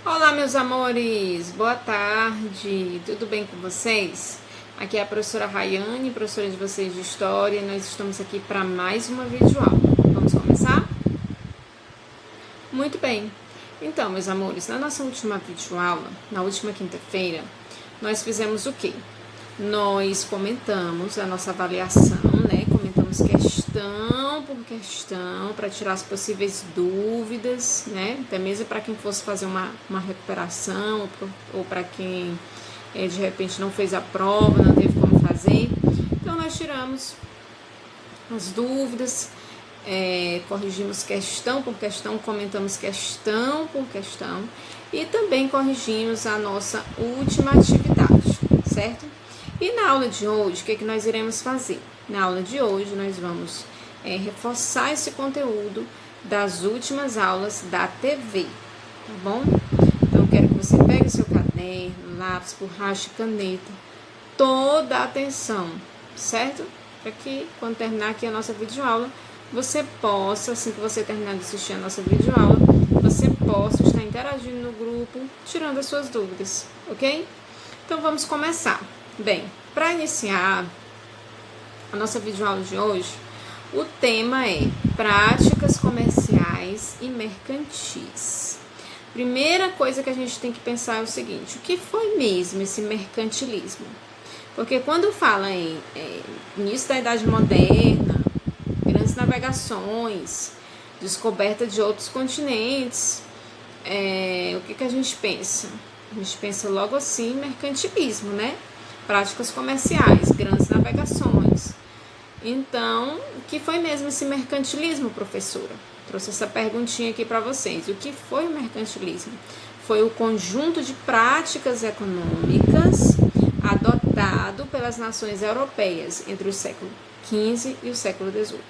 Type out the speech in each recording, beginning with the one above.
Olá, meus amores, boa tarde, tudo bem com vocês? Aqui é a professora Rayane, professora de vocês de História, e nós estamos aqui para mais uma videoaula. Vamos começar? Muito bem. Então, meus amores, na nossa última videoaula, na última quinta-feira, nós fizemos o quê? Nós comentamos a nossa avaliação, né? Comentamos questão por questão para tirar as possíveis dúvidas, né? Até mesmo para quem fosse fazer uma recuperação ou para quem de repente não fez a prova, não teve como fazer. Então nós tiramos as dúvidas, corrigimos questão por questão, comentamos questão por questão e também corrigimos a nossa última atividade, certo? E na aula de hoje, o que nós iremos fazer? Na aula de hoje, nós vamos reforçar esse conteúdo das últimas aulas da TV, tá bom? Então, eu quero que você pegue seu caderno, lápis, borracha e caneta, toda a atenção, certo? Para que, quando terminar aqui a nossa videoaula, você possa, assim que você terminar de assistir a nossa videoaula, você possa estar interagindo no grupo, tirando as suas dúvidas, ok? Então, vamos começar. Bem, para iniciar a nossa videoaula de hoje, o tema é práticas comerciais e mercantis. Primeira coisa que a gente tem que pensar é o seguinte: o que foi mesmo esse mercantilismo? Porque quando fala em início da Idade Moderna, grandes navegações, descoberta de outros continentes, o que a gente pensa? A gente pensa logo assim mercantilismo, né? Práticas comerciais, grandes navegações. Então, o que foi mesmo esse mercantilismo, professora? Trouxe essa perguntinha aqui para vocês. O que foi o mercantilismo? Foi o conjunto de práticas econômicas adotado pelas nações europeias entre o século XV e o século XVIII.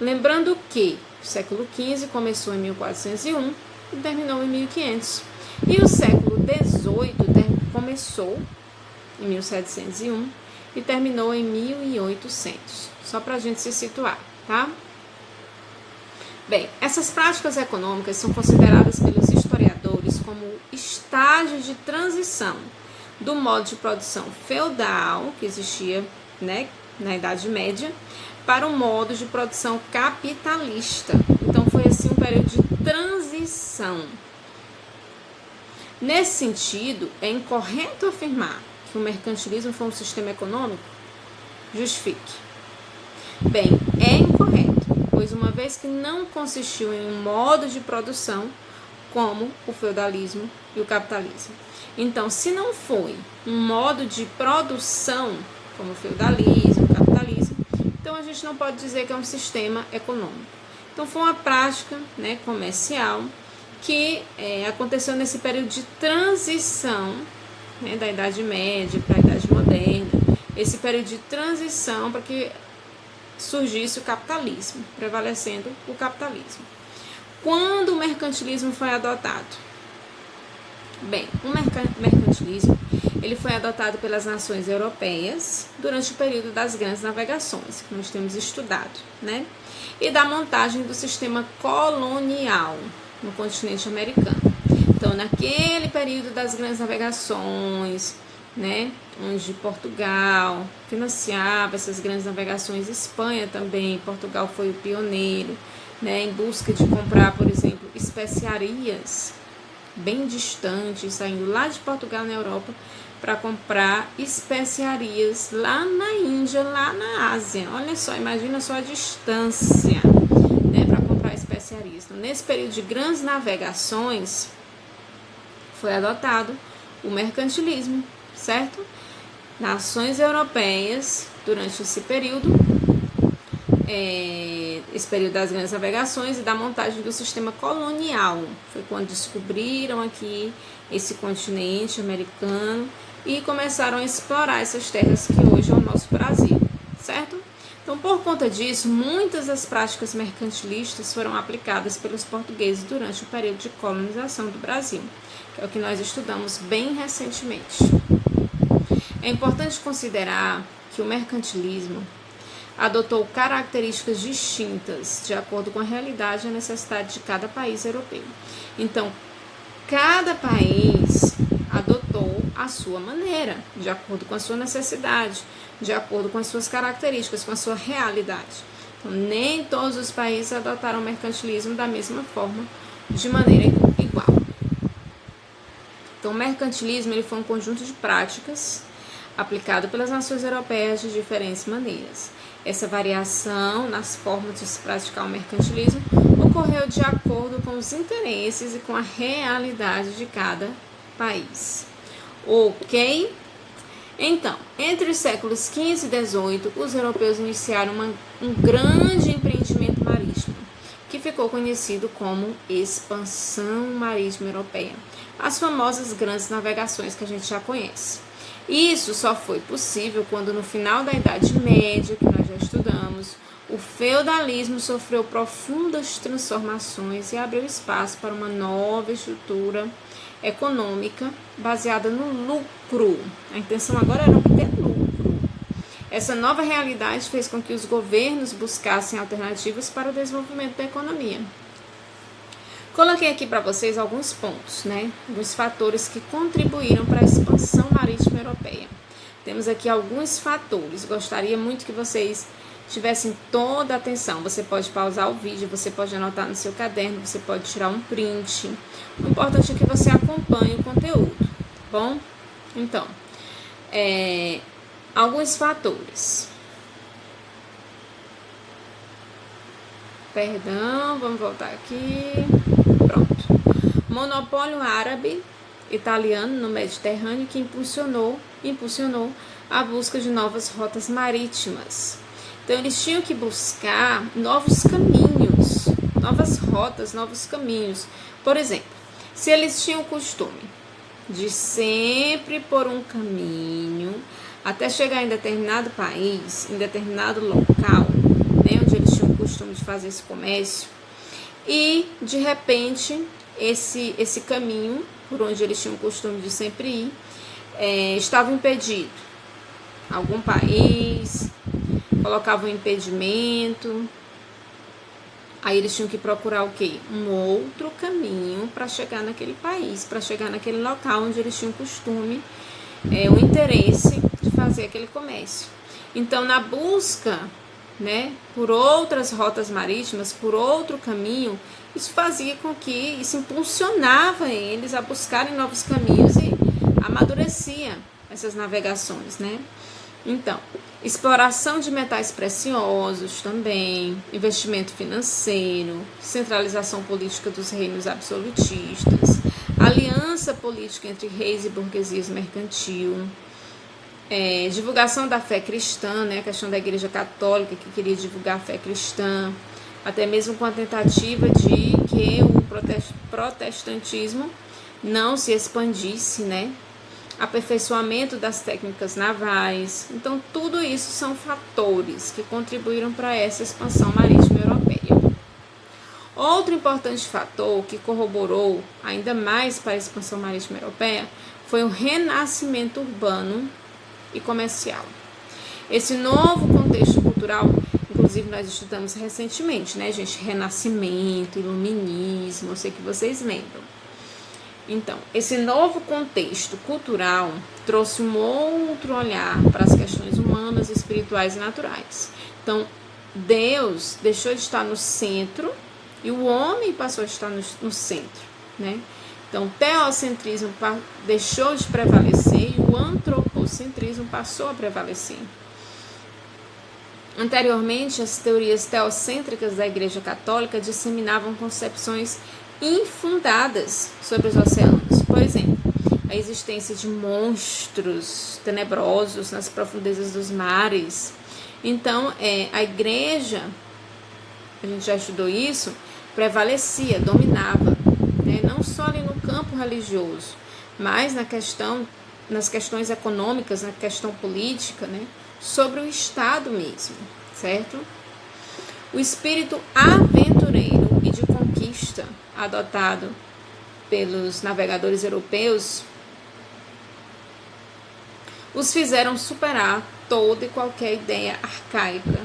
Lembrando que o século XV começou em 1401 e terminou em 1500. E o século XVIII começou em 1701 e terminou em 1800. Só para a gente se situar, tá? Bem, essas práticas econômicas são consideradas pelos historiadores como estágio de transição do modo de produção feudal, que existia, né, na Idade Média, para o modo de produção capitalista. Então, foi assim um período de transição. Nesse sentido, é incorreto afirmar que o mercantilismo foi um sistema econômico? Justifique. Bem, é incorreto, pois uma vez que não consistiu em um modo de produção como o feudalismo e o capitalismo. Então, se não foi um modo de produção como o feudalismo, o capitalismo, então a gente não pode dizer que é um sistema econômico. Então, foi uma prática, né, comercial que aconteceu nesse período de transição, né, da Idade Média para a Idade Moderna, esse período de transição para que surgisse o capitalismo, prevalecendo o capitalismo. Quando o mercantilismo foi adotado? Bem, o mercantilismo ele foi adotado pelas nações europeias durante o período das grandes navegações, que nós temos estudado, né? E da montagem do sistema colonial no continente americano. Então, naquele período das grandes navegações, né, onde Portugal financiava essas grandes navegações, Espanha também, Portugal foi o pioneiro, né, em busca de comprar, por exemplo, especiarias bem distantes, saindo lá de Portugal na Europa para comprar especiarias lá na Índia, lá na Ásia. Olha só, imagina só a distância, né, para comprar especiarias. Então, nesse período de grandes navegações, foi adotado o mercantilismo, certo? Nações europeias, durante esse período das grandes navegações e da montagem do sistema colonial. Foi quando descobriram aqui esse continente americano e começaram a explorar essas terras que hoje é o nosso Brasil, certo? Então, por conta disso, muitas das práticas mercantilistas foram aplicadas pelos portugueses durante o período de colonização do Brasil, que é o que nós estudamos bem recentemente. É importante considerar que o mercantilismo adotou características distintas de acordo com a realidade e a necessidade de cada país europeu. Então, cada país adotou a sua maneira, de acordo com a sua necessidade, de acordo com as suas características, com a sua realidade. Então, nem todos os países adotaram o mercantilismo da mesma forma, de maneira igual. Então, o mercantilismo ele foi um conjunto de práticas aplicado pelas nações europeias de diferentes maneiras. Essa variação nas formas de se praticar o mercantilismo ocorreu de acordo com os interesses e com a realidade de cada país. Ok? Então, entre os séculos XV e XVIII, os europeus iniciaram um grande empreendimento marítimo, que ficou conhecido como expansão marítima europeia. As famosas grandes navegações que a gente já conhece. Isso só foi possível quando, no final da Idade Média, que nós já estudamos, o feudalismo sofreu profundas transformações e abriu espaço para uma nova estrutura econômica baseada no lucro. A intenção agora era obter lucro. Essa nova realidade fez com que os governos buscassem alternativas para o desenvolvimento da economia. Coloquei aqui para vocês alguns pontos, alguns fatores que contribuíram para a expansão marítima europeia. Temos aqui alguns fatores. Gostaria muito que vocês tivessem toda a atenção. Você pode pausar o vídeo, você pode anotar no seu caderno, você pode tirar um print. O importante é que você acompanhe o conteúdo, tá bom? Então, alguns fatores. Perdão, vamos voltar aqui. Pronto. Monopólio árabe italiano no Mediterrâneo que impulsionou a busca de novas rotas marítimas. Então, eles tinham que buscar novos caminhos, novas rotas, novos caminhos. Por exemplo, se eles tinham o costume de sempre por um caminho até chegar em determinado país, em determinado local, onde eles tinham o costume de fazer esse comércio, e de repente esse caminho por onde eles tinham o costume de sempre ir estava impedido. Algum país colocava um impedimento, aí eles tinham que procurar o quê? Um outro caminho para chegar naquele país, para chegar naquele local onde eles tinham costume, o interesse de fazer aquele comércio. Então, na busca, por outras rotas marítimas, por outro caminho, isso fazia com que, isso impulsionava eles a buscarem novos caminhos e amadurecia essas navegações, Então, exploração de metais preciosos também, investimento financeiro, centralização política dos reinos absolutistas, aliança política entre reis e burguesias mercantil, divulgação da fé cristã, a questão da Igreja Católica que queria divulgar a fé cristã, até mesmo com a tentativa de que o protestantismo não se expandisse, aperfeiçoamento das técnicas navais. Então, tudo isso são fatores que contribuíram para essa expansão marítima europeia. Outro importante fator que corroborou ainda mais para a expansão marítima europeia foi o renascimento urbano e comercial. Esse novo contexto cultural, inclusive nós estudamos recentemente, gente? Renascimento, iluminismo, eu sei que vocês lembram. Então, esse novo contexto cultural trouxe um outro olhar para as questões humanas, espirituais e naturais. Então, Deus deixou de estar no centro e o homem passou a estar no centro, Então, o teocentrismo deixou de prevalecer e o antropocentrismo passou a prevalecer. Anteriormente, as teorias teocêntricas da Igreja Católica disseminavam concepções infundadas sobre os oceanos. Por exemplo, a existência de monstros tenebrosos nas profundezas dos mares. Então, a igreja, a gente já estudou isso, prevalecia, dominava, não só ali no campo religioso, mas nas questões econômicas, na questão política, sobre o Estado mesmo, certo? O espírito aventureiro e de conquista adotado pelos navegadores europeus os fizeram superar toda e qualquer ideia arcaica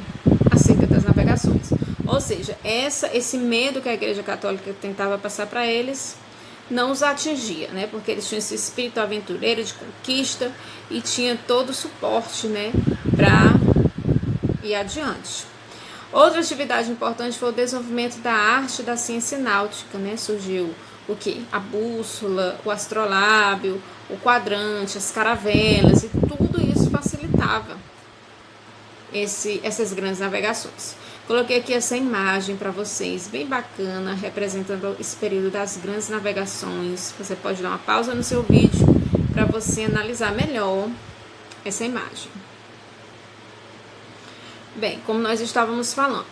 acerca das navegações. Ou seja, esse medo que a Igreja Católica tentava passar para eles não os atingia, né? Porque eles tinham esse espírito aventureiro de conquista e tinha todo o suporte, né, para ir adiante. Outra atividade importante foi o desenvolvimento da arte da ciência náutica, né? Surgiu o que? A bússola, o astrolábio, o quadrante, as caravelas, e tudo isso facilitava essas grandes navegações. Coloquei aqui essa imagem para vocês, bem bacana, representando esse período das grandes navegações. Você pode dar uma pausa no seu vídeo para você analisar melhor essa imagem. Bem, como nós estávamos falando,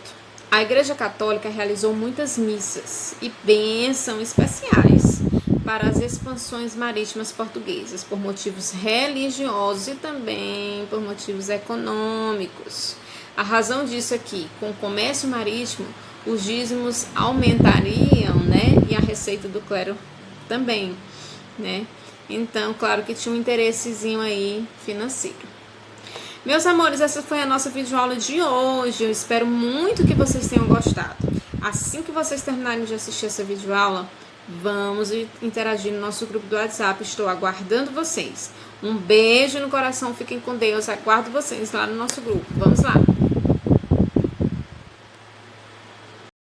a Igreja Católica realizou muitas missas e bênçãos especiais para as expansões marítimas portuguesas, por motivos religiosos e também por motivos econômicos. A razão disso é que, com o comércio marítimo, os dízimos aumentariam, né? E a receita do clero também, né? Então, claro que tinha um interessezinho aí financeiro. Meus amores, essa foi a nossa videoaula de hoje. Eu espero muito que vocês tenham gostado. Assim que vocês terminarem de assistir essa videoaula, vamos interagir no nosso grupo do WhatsApp. Estou aguardando vocês. Um beijo no coração, fiquem com Deus. Aguardo vocês lá no nosso grupo. Vamos lá!